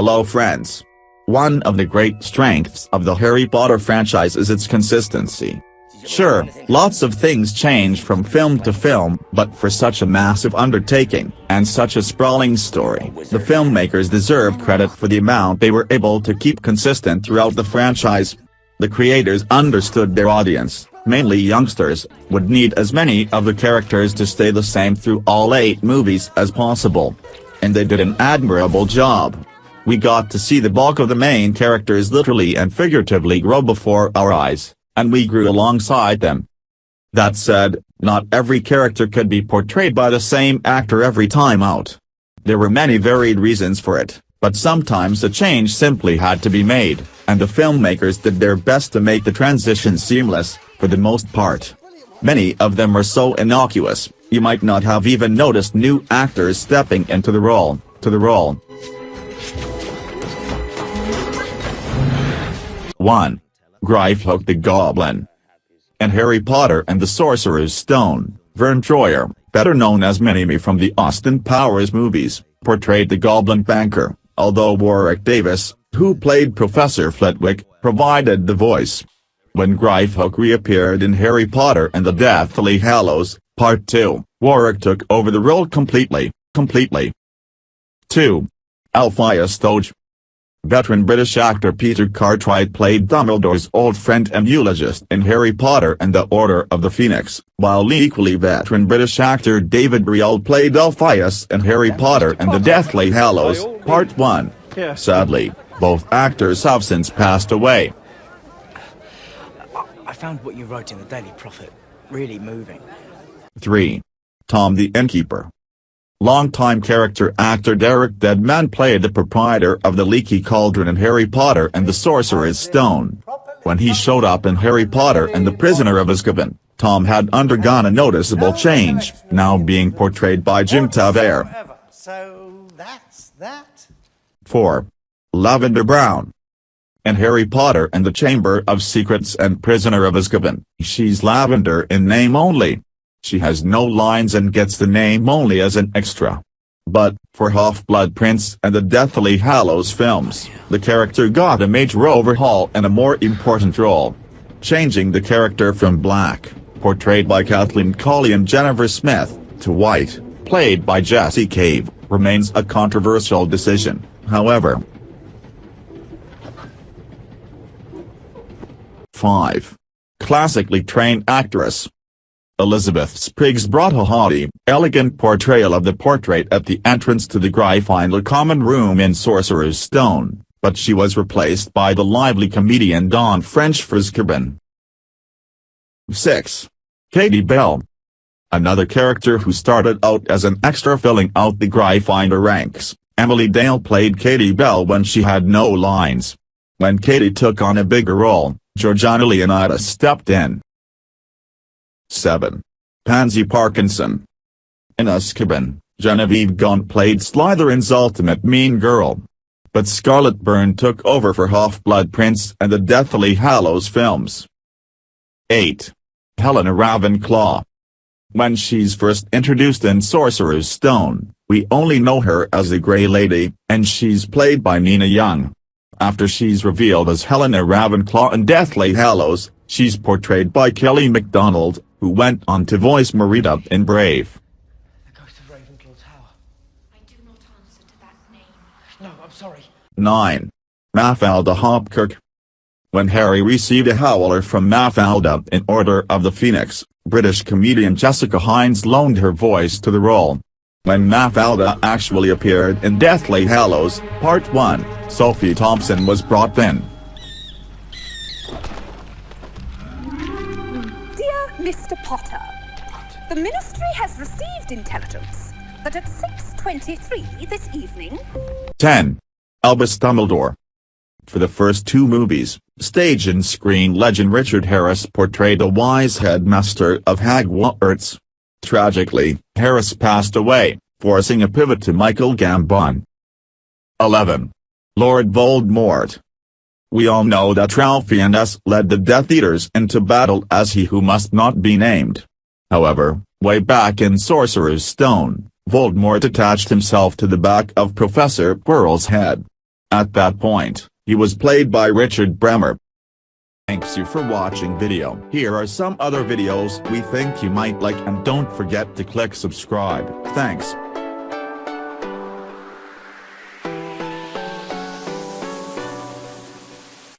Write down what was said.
Hello friends. One of the great strengths of the Harry Potter franchise is its consistency. Sure, lots of things change from film to film, but for such a massive undertaking, and such a sprawling story, the filmmakers deserve credit for the amount they were able to keep consistent throughout the franchise. The creators understood their audience, mainly youngsters, would need as many of the characters to stay the same through all 8 movies as possible. And they did an admirable job. We got to see the bulk of the main characters literally and figuratively grow before our eyes, and we grew alongside them. That said, not every character could be portrayed by the same actor every time out. There were many varied reasons for it, but sometimes a change simply had to be made, and the filmmakers did their best to make the transition seamless, for the most part. Many of them were so innocuous, you might not have even noticed new actors stepping into the role. 1. Griphook the Goblin. In Harry Potter and the Sorcerer's Stone, Vern Troyer, better known as Minnie from the Austin Powers movies, portrayed the Goblin banker, although Warwick Davis, who played Professor Flitwick, provided the voice. When Griphook reappeared in Harry Potter and the Deathly Hallows, Part 2, Warwick took over the role completely. 2. Elphias Doge. Veteran British actor Peter Cartwright played Dumbledore's old friend and eulogist in Harry Potter and the Order of the Phoenix, while equally veteran British actor David Briall played Elphias in Harry Potter and the Deathly Hallows, Part 1. Sadly, both actors have since passed away. I found what you wrote in the Daily Prophet really moving. 3. Tom the Innkeeper. Longtime character actor Derek Deadman played the proprietor of the Leaky Cauldron in Harry Potter and the Sorcerer's Stone. When he showed up in Harry Potter and the Prisoner of Azkaban, Tom had undergone a noticeable change, now being portrayed by Jim Tavere. So that's that. 4. Lavender Brown. In Harry Potter and the Chamber of Secrets and Prisoner of Azkaban, she's Lavender in name only. She has no lines and gets the name only as an extra. But, for Half-Blood Prince and the Deathly Hallows films, the character got a major overhaul and a more important role. Changing the character from Black, portrayed by Kathleen Colley and Jennifer Smith, to White, played by Jessie Cave, remains a controversial decision, however. 5. Classically trained actress. Elizabeth Spriggs brought a haughty, elegant portrayal of the portrait at the entrance to the Gryffindor common room in Sorcerer's Stone, but she was replaced by the lively comedian Dawn French for Azkaban. 6. Katie Bell. Another character who started out as an extra filling out the Gryffindor ranks, Emily Dale played Katie Bell when she had no lines. When Katie took on a bigger role, Georgiana Leonidas stepped in. 7. Pansy Parkinson. In Azkaban, Genevieve Gaunt played Slytherin's ultimate mean girl. But Scarlet Byrne took over for Half-Blood Prince and the Deathly Hallows films. 8. Helena Ravenclaw. When she's first introduced in Sorcerer's Stone, we only know her as the Grey Lady, and she's played by Nina Young. After she's revealed as Helena Ravenclaw in Deathly Hallows, she's portrayed by Kelly MacDonald, who went on to voice Merida in Brave. The ghost of Ravenclaw Tower. I do not answer to that name. No, I'm sorry. 9. Mafalda Hopkirk. When Harry received a howler from Mafalda in Order of the Phoenix, British comedian Jessica Hines loaned her voice to the role. When Mafalda actually appeared in Deathly Hallows, Part 1, Sophie Thompson was brought in. Mr. Potter, the Ministry has received intelligence that at 6:23 this evening... 10. Albus Dumbledore. For the first 2 movies, stage and screen legend Richard Harris portrayed the wise headmaster of Hogwarts. Tragically, Harris passed away, forcing a pivot to Michael Gambon. 11. Lord Voldemort. We all know that Ralph Fiennes led the Death Eaters into battle as he who must not be named. However, way back in Sorcerer's Stone, Voldemort attached himself to the back of Professor Quirrell's head. At that point, he was played by Richard Bremer. Thanks you for watching video. Here are some other videos we think you might like, and don't forget to click subscribe. Thanks.